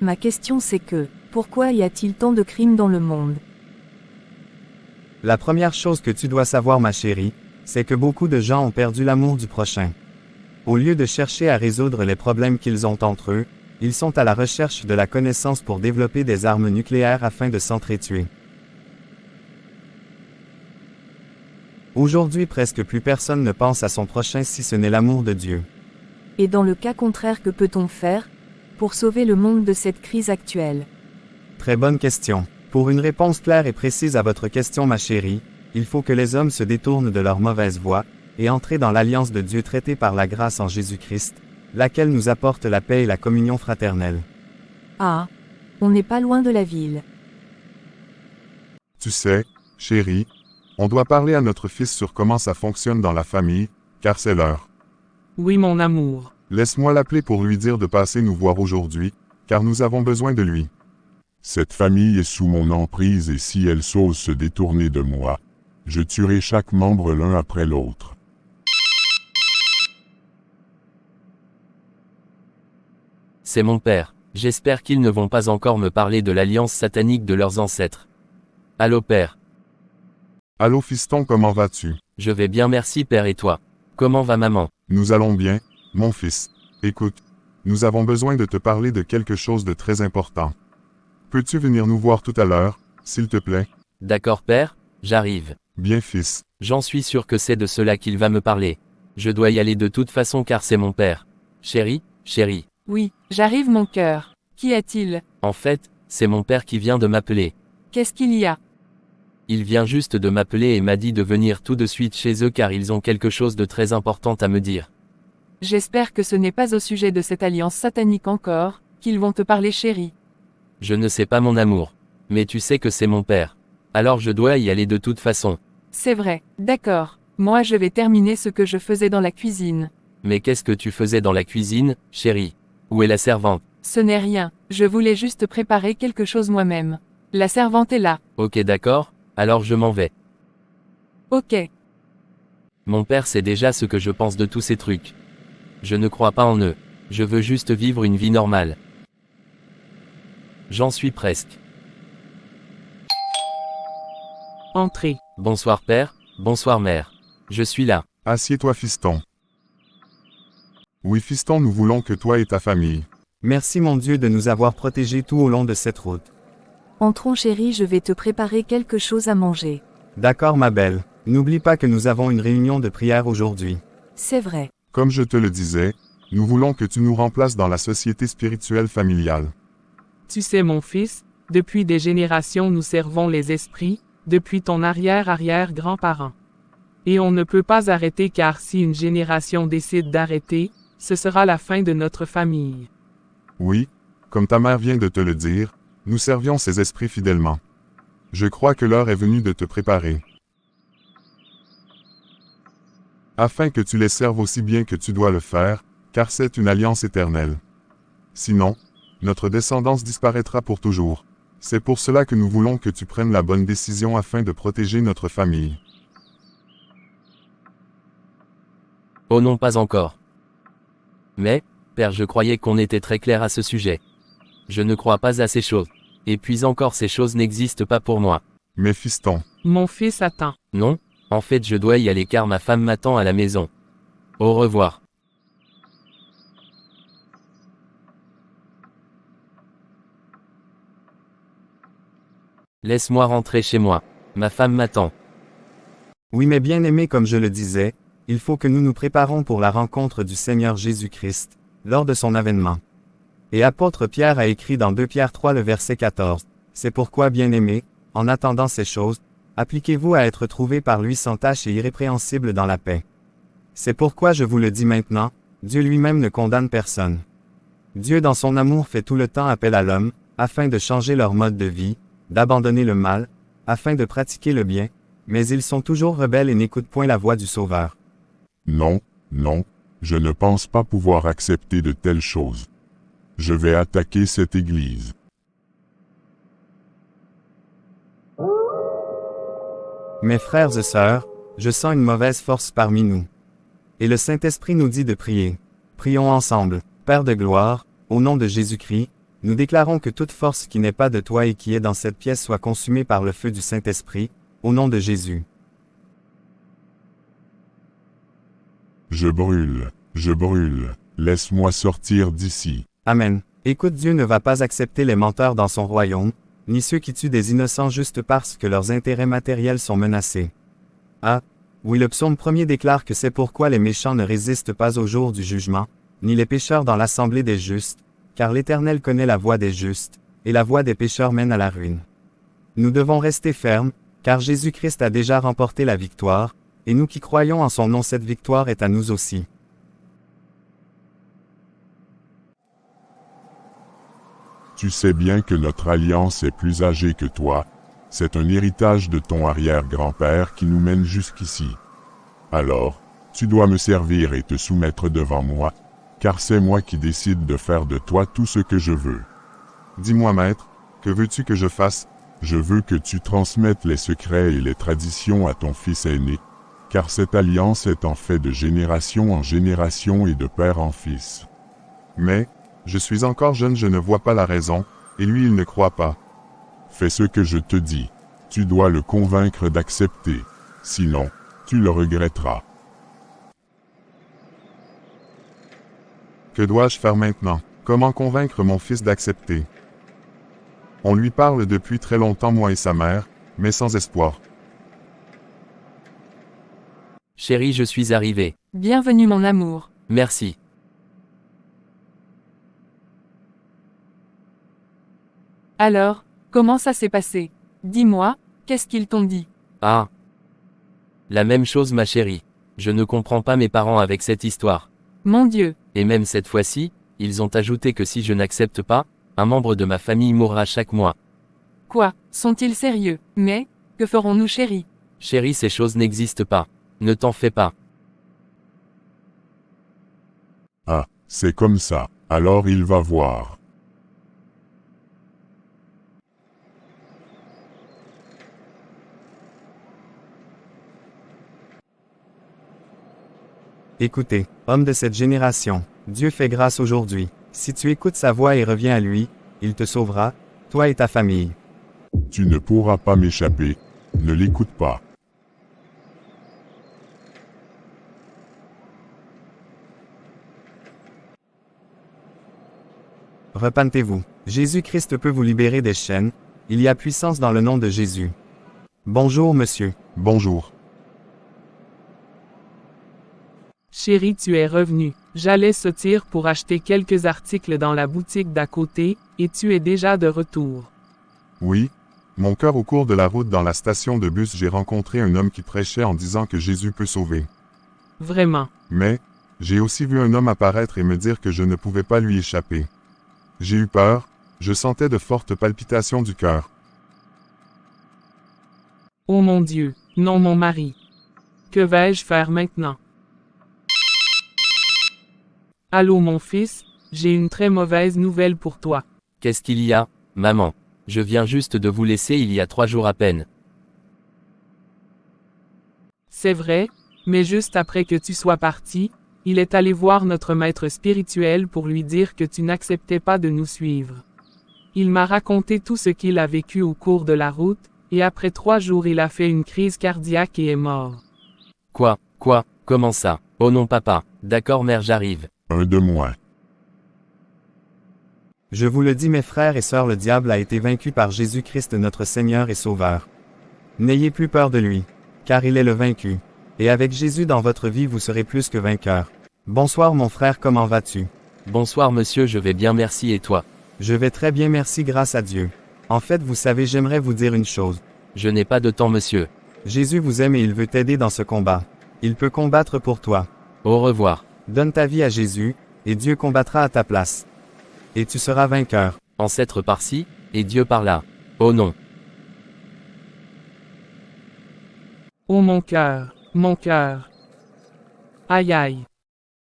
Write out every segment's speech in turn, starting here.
Ma question c'est pourquoi y a-t-il tant de crimes dans le monde? La première chose que tu dois savoir, ma chérie, c'est que beaucoup de gens ont perdu l'amour du prochain. Au lieu de chercher à résoudre les problèmes qu'ils ont entre eux, ils sont à la recherche de la connaissance pour développer des armes nucléaires afin de s'entretuer. Aujourd'hui, presque plus personne ne pense à son prochain si ce n'est l'amour de Dieu. Et dans le cas contraire, que peut-on faire pour sauver le monde de cette crise actuelle? Très bonne question. Pour une réponse claire et précise à votre question, ma chérie, il faut que les hommes se détournent de leur mauvaise voie, et entrer dans l'alliance de Dieu traitée par la grâce en Jésus-Christ, laquelle nous apporte la paix et la communion fraternelle. Ah, on n'est pas loin de la ville. Tu sais, chérie, on doit parler à notre fils sur comment ça fonctionne dans la famille, car c'est l'heure. Oui, mon amour. Laisse-moi l'appeler pour lui dire de passer nous voir aujourd'hui, car nous avons besoin de lui. Cette famille est sous mon emprise et si elle s'ose se détourner de moi, je tuerai chaque membre l'un après l'autre. C'est mon père. J'espère qu'ils ne vont pas encore me parler de l'alliance satanique de leurs ancêtres. Allô père. Allô fiston, comment vas-tu? Je vais bien merci père, et toi? Comment va maman? Nous allons bien, mon fils. Écoute, nous avons besoin de te parler de quelque chose de très important. Peux-tu venir nous voir tout à l'heure, s'il te plaît? D'accord père, j'arrive. Bien fils. J'en suis sûr que c'est de cela qu'il va me parler. Je dois y aller de toute façon car c'est mon père. Chérie, chérie. Oui, j'arrive mon cœur. Qu'y a-t-il? En fait, c'est mon père qui vient de m'appeler. Qu'est-ce qu'il y a? Il vient juste de m'appeler et m'a dit de venir tout de suite chez eux car ils ont quelque chose de très important à me dire. J'espère que ce n'est pas au sujet de cette alliance satanique encore, qu'ils vont te parler chérie. Je ne sais pas mon amour. Mais tu sais que c'est mon père. Alors je dois y aller de toute façon. C'est vrai, d'accord. Moi je vais terminer ce que je faisais dans la cuisine. Mais qu'est-ce que tu faisais dans la cuisine, chérie? Où est la servante? Ce n'est rien, je voulais juste préparer quelque chose moi-même. La servante est là. Ok d'accord, alors je m'en vais. Ok. Mon père sait déjà ce que je pense de tous ces trucs. Je ne crois pas en eux. Je veux juste vivre une vie normale. J'en suis presque. Entrez. Bonsoir père, bonsoir mère. Je suis là. Assieds-toi fiston. Oui fiston, nous voulons que toi et ta famille. Merci mon Dieu de nous avoir protégés tout au long de cette route. Entrons chérie, je vais te préparer quelque chose à manger. D'accord ma belle. N'oublie pas que nous avons une réunion de prière aujourd'hui. C'est vrai. Comme je te le disais, nous voulons que tu nous remplaces dans la société spirituelle familiale. Tu sais mon fils, depuis des générations nous servons les esprits, depuis ton arrière-arrière-grand-parent. Et on ne peut pas arrêter car si une génération décide d'arrêter, ce sera la fin de notre famille. Oui, comme ta mère vient de te le dire, nous servions ces esprits fidèlement. Je crois que l'heure est venue de te préparer. Afin que tu les serves aussi bien que tu dois le faire, car c'est une alliance éternelle. Sinon, notre descendance disparaîtra pour toujours. C'est pour cela que nous voulons que tu prennes la bonne décision afin de protéger notre famille. Oh non, pas encore. Mais, père, je croyais qu'on était très clair à ce sujet. Je ne crois pas à ces choses. Et puis encore, ces choses n'existent pas pour moi. Mais fiston. Mon fils attend. Non, en fait je dois y aller car ma femme m'attend à la maison. Au revoir. Laisse-moi rentrer chez moi. Ma femme m'attend. Oui mais bien aimé, comme je le disais, il faut que nous nous préparons pour la rencontre du Seigneur Jésus-Christ, lors de son avènement. Et apôtre Pierre a écrit dans 2 Pierre 3 le verset 14, « C'est pourquoi, bien-aimés, en attendant ces choses, appliquez-vous à être trouvés par lui sans tache et irrépréhensible dans la paix. » C'est pourquoi je vous le dis maintenant, Dieu lui-même ne condamne personne. Dieu dans son amour fait tout le temps appel à l'homme, afin de changer leur mode de vie, d'abandonner le mal, afin de pratiquer le bien, mais ils sont toujours rebelles et n'écoutent point la voix du Sauveur. Non, non, je ne pense pas pouvoir accepter de telles choses. Je vais attaquer cette église. Mes frères et sœurs, je sens une mauvaise force parmi nous. Et le Saint-Esprit nous dit de prier. Prions ensemble. Père de gloire, au nom de Jésus-Christ, Nous déclarons que toute force qui n'est pas de toi et qui est dans cette pièce soit consumée par le feu du Saint-Esprit, au nom de Jésus. Je brûle, laisse-moi sortir d'ici. Amen. Écoute, Dieu ne va pas accepter les menteurs dans son royaume, ni ceux qui tuent des innocents juste parce que leurs intérêts matériels sont menacés. Ah, oui, le psaume 1er déclare que c'est pourquoi les méchants ne résistent pas au jour du jugement, ni les pécheurs dans l'assemblée des justes, car l'Éternel connaît la voie des justes, et la voie des pécheurs mène à la ruine. Nous devons rester fermes, car Jésus-Christ a déjà remporté la victoire, et nous qui croyons en son nom, cette victoire est à nous aussi. Tu sais bien que notre alliance est plus âgée que toi, c'est un héritage de ton arrière-grand-père qui nous mène jusqu'ici. Alors, tu dois me servir et te soumettre devant moi, car c'est moi qui décide de faire de toi tout ce que je veux. Dis-moi, maître, que veux-tu que je fasse? Je veux que tu transmettes les secrets et les traditions à ton fils aîné, car cette alliance est en fait de génération en génération et de père en fils. Mais, je suis encore jeune, je ne vois pas la raison, et lui il ne croit pas. Fais ce que je te dis. Tu dois le convaincre d'accepter. Sinon, tu le regretteras. Que dois-je faire maintenant? Comment convaincre mon fils d'accepter? On lui parle depuis très longtemps, moi et sa mère, mais sans espoir. Chérie, je suis arrivé. Bienvenue mon amour. Merci. Alors, comment ça s'est passé? Dis-moi, qu'est-ce qu'ils t'ont dit? Ah. La même chose, ma chérie. Je ne comprends pas mes parents avec cette histoire. Mon Dieu. Et même cette fois-ci, ils ont ajouté que si je n'accepte pas, un membre de ma famille mourra chaque mois. Quoi, sont-ils sérieux? Mais, que ferons-nous, chérie? Chérie, ces choses n'existent pas. Ne t'en fais pas. Ah, c'est comme ça. Alors il va voir. Écoutez, homme de cette génération, Dieu fait grâce aujourd'hui. Si tu écoutes sa voix et reviens à lui, il te sauvera, toi et ta famille. Tu ne pourras pas m'échapper. Ne l'écoute pas. Repentez-vous. Jésus-Christ peut vous libérer des chaînes, il y a puissance dans le nom de Jésus. Bonjour monsieur. Bonjour. Chérie, tu es revenu. J'allais sortir pour acheter quelques articles dans la boutique d'à côté, et tu es déjà de retour. Oui, mon cœur, au cours de la route dans la station de bus, j'ai rencontré un homme qui prêchait en disant que Jésus peut sauver. Vraiment. Mais, j'ai aussi vu un homme apparaître et me dire que je ne pouvais pas lui échapper. J'ai eu peur, je sentais de fortes palpitations du cœur. Oh mon Dieu, non mon mari. Que vais-je faire maintenant? Allô mon fils, j'ai une très mauvaise nouvelle pour toi. Qu'est-ce qu'il y a, maman? Je viens juste de vous laisser il y a 3 jours à peine. C'est vrai, mais juste après que tu sois parti, il est allé voir notre maître spirituel pour lui dire que tu n'acceptais pas de nous suivre. Il m'a raconté tout ce qu'il a vécu au cours de la route, et après 3 jours il a fait une crise cardiaque et est mort. Quoi, comment ça? Oh non papa, d'accord mère, j'arrive. Un de moins. Je vous le dis mes frères et sœurs, le diable a été vaincu par Jésus-Christ notre Seigneur et Sauveur. N'ayez plus peur de lui, car il est le vaincu. Et avec Jésus dans votre vie vous serez plus que vainqueur. Bonsoir mon frère, comment vas-tu? Bonsoir monsieur, je vais bien merci et toi? Je vais très bien merci grâce à Dieu. En fait vous savez, j'aimerais vous dire une chose. Je n'ai pas de temps monsieur. Jésus vous aime et il veut t'aider dans ce combat. Il peut combattre pour toi. Au revoir. Donne ta vie à Jésus, et Dieu combattra à ta place. Et tu seras vainqueur. Ancêtre par-ci, et Dieu par-là. Oh non. Oh mon cœur, mon cœur. Aïe aïe.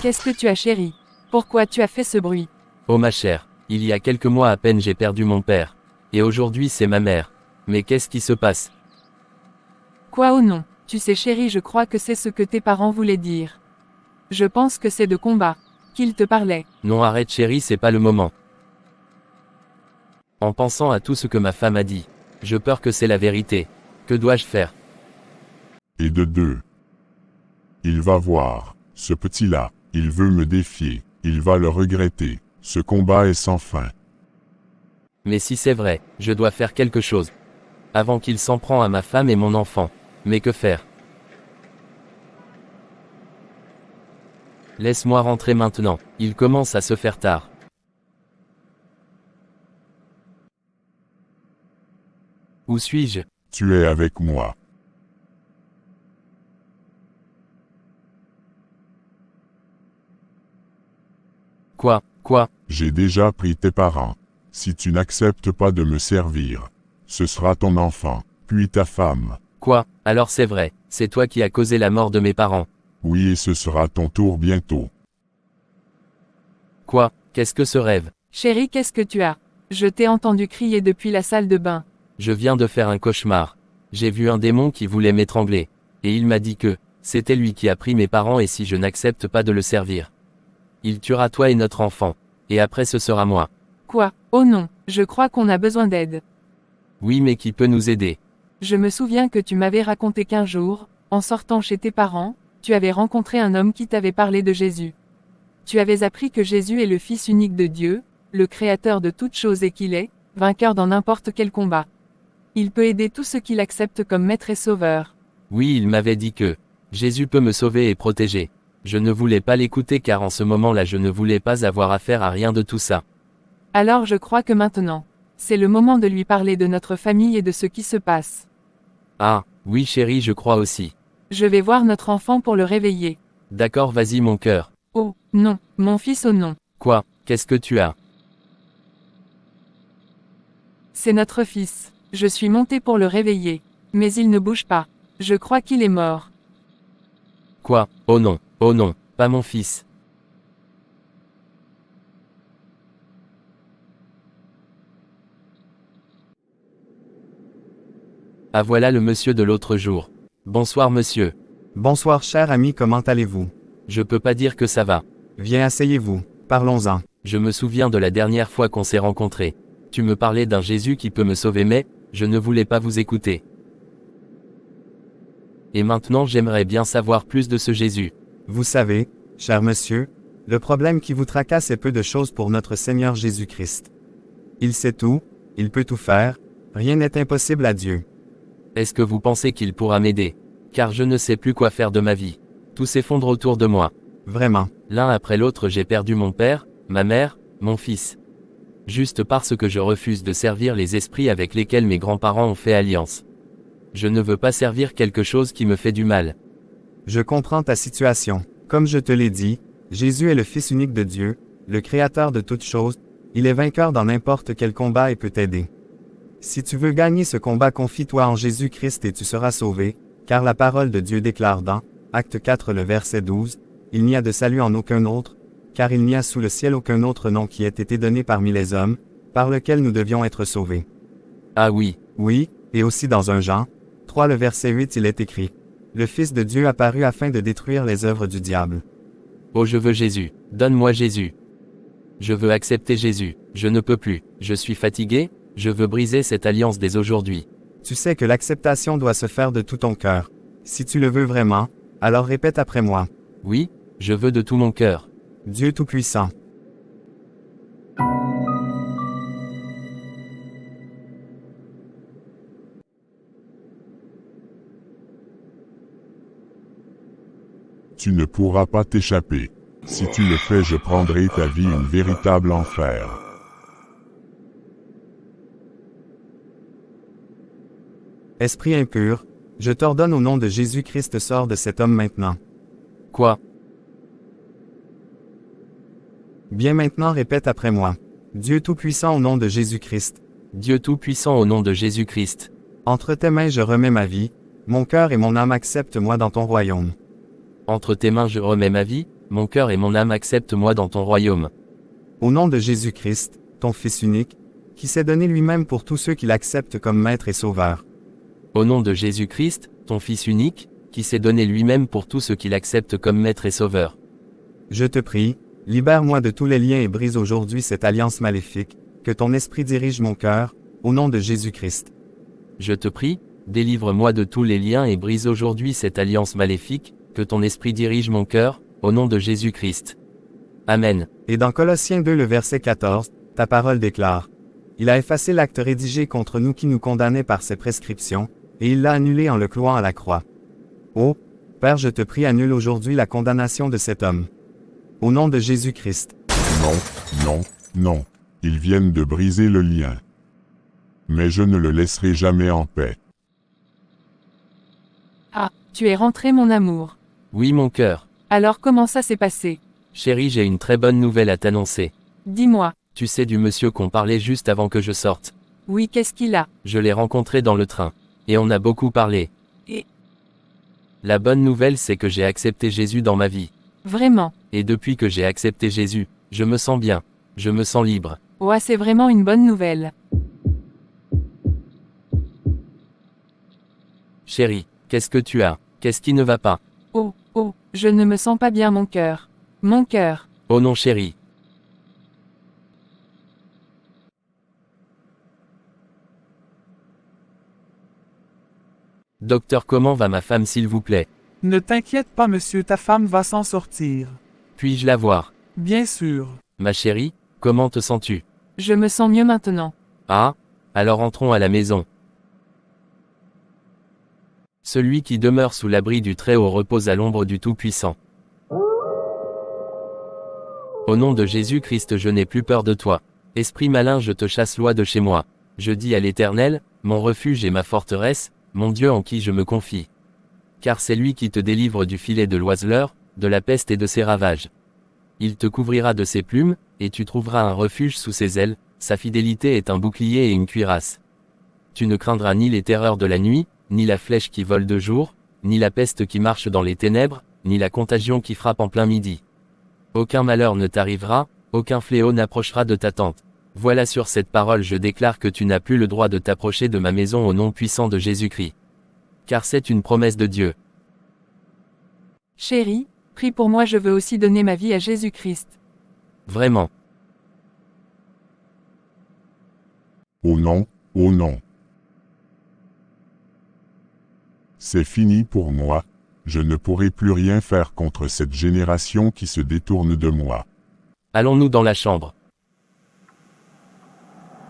Qu'est-ce que tu as, chérie? Pourquoi tu as fait ce bruit? Oh ma chère, il y a quelques mois à peine j'ai perdu mon père. Et aujourd'hui c'est ma mère. Mais qu'est-ce qui se passe? Quoi, oh non? Tu sais chérie, je crois que c'est ce que tes parents voulaient dire. Je pense que c'est de combat qu'ils te parlaient. Non arrête chérie, c'est pas le moment. En pensant à tout ce que ma femme a dit. Je peur que c'est la vérité. Que dois-je faire? Et de deux. Il va voir, ce petit-là, il veut me défier, il va le regretter, ce combat est sans fin. Mais si c'est vrai, je dois faire quelque chose. Avant qu'il s'en prend à ma femme et mon enfant. Mais que faire? Laisse-moi rentrer maintenant, il commence à se faire tard. Où suis-je? Tu es avec moi. Quoi? J'ai déjà pris tes parents. Si tu n'acceptes pas de me servir, ce sera ton enfant, puis ta femme. Quoi? Alors c'est vrai, c'est toi qui as causé la mort de mes parents. Oui, et ce sera ton tour bientôt. Quoi? Qu'est-ce que ce rêve? Chérie, qu'est-ce que tu as? Je t'ai entendu crier depuis la salle de bain. Je viens de faire un cauchemar. J'ai vu un démon qui voulait m'étrangler. Et il m'a dit que, c'était lui qui a pris mes parents et si je n'accepte pas de le servir, il tuera toi et notre enfant. Et après ce sera moi. Quoi? Oh non, je crois qu'on a besoin d'aide. Oui, mais qui peut nous aider? Je me souviens que tu m'avais raconté qu'un jour, en sortant chez tes parents, tu avais rencontré un homme qui t'avait parlé de Jésus. Tu avais appris que Jésus est le Fils unique de Dieu, le Créateur de toutes choses et qu'il est, vainqueur dans n'importe quel combat. Il peut aider tous ceux qui l'acceptent comme maître et sauveur. Oui, il m'avait dit que Jésus peut me sauver et protéger. Je ne voulais pas l'écouter car en ce moment-là je ne voulais pas avoir affaire à rien de tout ça. Alors je crois que maintenant, c'est le moment de lui parler de notre famille et de ce qui se passe. Ah, oui chérie, je crois aussi. Je vais voir notre enfant pour le réveiller. D'accord, vas-y mon cœur. Oh, non, mon fils, oh non. Quoi? Qu'est-ce que tu as? C'est notre fils. Je suis montée pour le réveiller. Mais il ne bouge pas. Je crois qu'il est mort. Quoi? Oh non, pas mon fils. Ah voilà le monsieur de l'autre jour. Bonsoir monsieur. Bonsoir cher ami, comment allez-vous? Je peux pas dire que ça va. Viens, asseyez-vous, parlons-en. Je me souviens de la dernière fois qu'on s'est rencontrés. Tu me parlais d'un Jésus qui peut me sauver mais, je ne voulais pas vous écouter. Et maintenant j'aimerais bien savoir plus de ce Jésus. Vous savez, cher monsieur, le problème qui vous tracasse est peu de choses pour notre Seigneur Jésus-Christ. Il sait tout, il peut tout faire, rien n'est impossible à Dieu. Est-ce que vous pensez qu'il pourra m'aider? Car je ne sais plus quoi faire de ma vie. Tout s'effondre autour de moi. Vraiment. L'un après l'autre j'ai perdu mon père, ma mère, mon fils. Juste parce que je refuse de servir les esprits avec lesquels mes grands-parents ont fait alliance. Je ne veux pas servir quelque chose qui me fait du mal. Je comprends ta situation. Comme je te l'ai dit, Jésus est le Fils unique de Dieu, le Créateur de toutes choses, il est vainqueur dans n'importe quel combat et peut t'aider. Si tu veux gagner ce combat, confie-toi en Jésus-Christ et tu seras sauvé, car la parole de Dieu déclare dans Acte 4 le verset 12, « Il n'y a de salut en aucun autre, car il n'y a sous le ciel aucun autre nom qui ait été donné parmi les hommes, par lequel nous devions être sauvés. » Ah oui. Oui, et aussi dans 1 Jean 3 le verset 8 il est écrit, « Le Fils de Dieu apparut afin de détruire les œuvres du diable. » Oh je veux Jésus, donne-moi Jésus. Je veux accepter Jésus, je ne peux plus, je suis fatigué, je veux briser cette alliance dès aujourd'hui. Tu sais que l'acceptation doit se faire de tout ton cœur. Si tu le veux vraiment, alors répète après moi. Oui, je veux de tout mon cœur. Dieu Tout-Puissant. Tu ne pourras pas t'échapper. Si tu le fais, je prendrai ta vie un véritable enfer. Esprit impur, je t'ordonne au nom de Jésus-Christ, sors de cet homme maintenant. Quoi? Bien maintenant répète après moi. Dieu Tout-Puissant au nom de Jésus-Christ. Dieu Tout-Puissant au nom de Jésus-Christ. Entre tes mains je remets ma vie, mon cœur et mon âme accepte-moi dans ton royaume. Entre tes mains je remets ma vie, mon cœur et mon âme accepte-moi dans ton royaume. Au nom de Jésus-Christ, ton Fils unique, qui s'est donné lui-même pour tous ceux qui l'acceptent comme Maître et Sauveur. Au nom de Jésus-Christ, ton Fils unique, qui s'est donné lui-même pour tous ceux qui l'acceptent comme Maître et Sauveur. Je te prie, libère-moi de tous les liens et brise aujourd'hui cette alliance maléfique, que ton esprit dirige mon cœur, au nom de Jésus-Christ. Je te prie, délivre-moi de tous les liens et brise aujourd'hui cette alliance maléfique, que ton esprit dirige mon cœur, au nom de Jésus-Christ. Amen. Et dans Colossiens 2 le verset 14, ta parole déclare. Il a effacé l'acte rédigé contre nous qui nous condamnait par ses prescriptions, et il l'a annulé en le clouant à la croix. Oh, Père, je te prie, annule aujourd'hui la condamnation de cet homme. Au nom de Jésus-Christ. Non, non, non. Ils viennent de briser le lien. Mais je ne le laisserai jamais en paix. Ah, tu es rentré mon amour. Oui mon cœur. Alors comment ça s'est passé? Chérie, j'ai une très bonne nouvelle à t'annoncer. Dis-moi. Tu sais du monsieur qu'on parlait juste avant que je sorte. Oui, qu'est-ce qu'il a? Je l'ai rencontré dans le train. Et on a beaucoup parlé. Et La bonne nouvelle c'est que j'ai accepté Jésus dans ma vie. vraiment? Et depuis que j'ai accepté Jésus, je me sens bien. Je me sens libre. Ouais, c'est vraiment une bonne nouvelle. Chérie, qu'est-ce que tu as? Qu'est-ce qui ne va pas? Oh, oh, je ne me sens pas bien mon cœur. Mon cœur. Oh non chérie. Docteur, comment va ma femme s'il vous plaît? Ne t'inquiète pas monsieur, ta femme va s'en sortir. Puis-je la voir? Bien sûr. Ma chérie, comment te sens-tu? Je me sens mieux maintenant. Ah? Alors entrons à la maison. Celui qui demeure sous l'abri du Très-Haut repose à l'ombre du Tout-Puissant. Au nom de Jésus-Christ, je n'ai plus peur de toi. Esprit malin, je te chasse loin de chez moi. Je dis à l'Éternel, mon refuge et ma forteresse, mon Dieu en qui je me confie. Car c'est lui qui te délivre du filet de l'oiseleur, de la peste et de ses ravages. Il te couvrira de ses plumes, et tu trouveras un refuge sous ses ailes, sa fidélité est un bouclier et une cuirasse. Tu ne craindras ni les terreurs de la nuit, ni la flèche qui vole de jour, ni la peste qui marche dans les ténèbres, ni la contagion qui frappe en plein midi. Aucun malheur ne t'arrivera, aucun fléau n'approchera de ta tente. Voilà, sur cette parole je déclare que tu n'as plus le droit de t'approcher de ma maison au nom puissant de Jésus-Christ. Car c'est une promesse de Dieu. Chérie, prie pour moi, je veux aussi donner ma vie à Jésus-Christ. Vraiment. Oh non, oh non. C'est fini pour moi, je ne pourrai plus rien faire contre cette génération qui se détourne de moi. Allons-nous dans la chambre.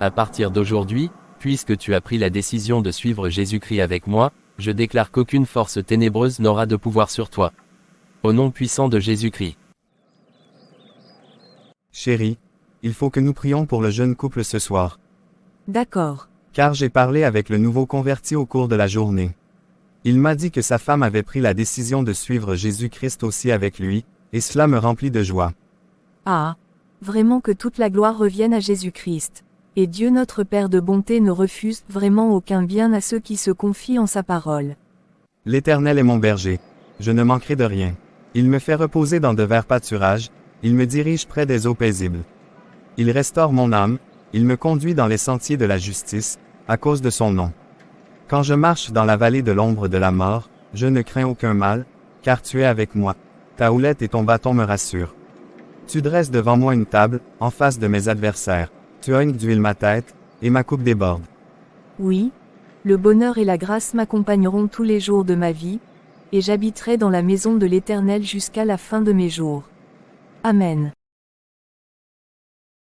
À partir d'aujourd'hui, puisque tu as pris la décision de suivre Jésus-Christ avec moi, je déclare qu'aucune force ténébreuse n'aura de pouvoir sur toi. Au nom puissant de Jésus-Christ. Chérie, il faut que nous prions pour le jeune couple ce soir. D'accord. Car j'ai parlé avec le nouveau converti au cours de la journée. Il m'a dit que sa femme avait pris la décision de suivre Jésus-Christ aussi avec lui, et cela me remplit de joie. Ah. Vraiment que toute la gloire revienne à Jésus-Christ. Et Dieu notre Père de bonté ne refuse vraiment aucun bien à ceux qui se confient en sa parole. L'Éternel est mon berger. Je ne manquerai de rien. Il me fait reposer dans de verts pâturages, il me dirige près des eaux paisibles. Il restaure mon âme, il me conduit dans les sentiers de la justice, à cause de son nom. Quand je marche dans la vallée de l'ombre de la mort, je ne crains aucun mal, car tu es avec moi. Ta houlette et ton bâton me rassurent. Tu dresses devant moi une table, en face de mes adversaires. Tu oignes d'huile ma tête, et ma coupe déborde. Oui. Le bonheur et la grâce m'accompagneront tous les jours de ma vie, et j'habiterai dans la maison de l'Éternel jusqu'à la fin de mes jours. Amen.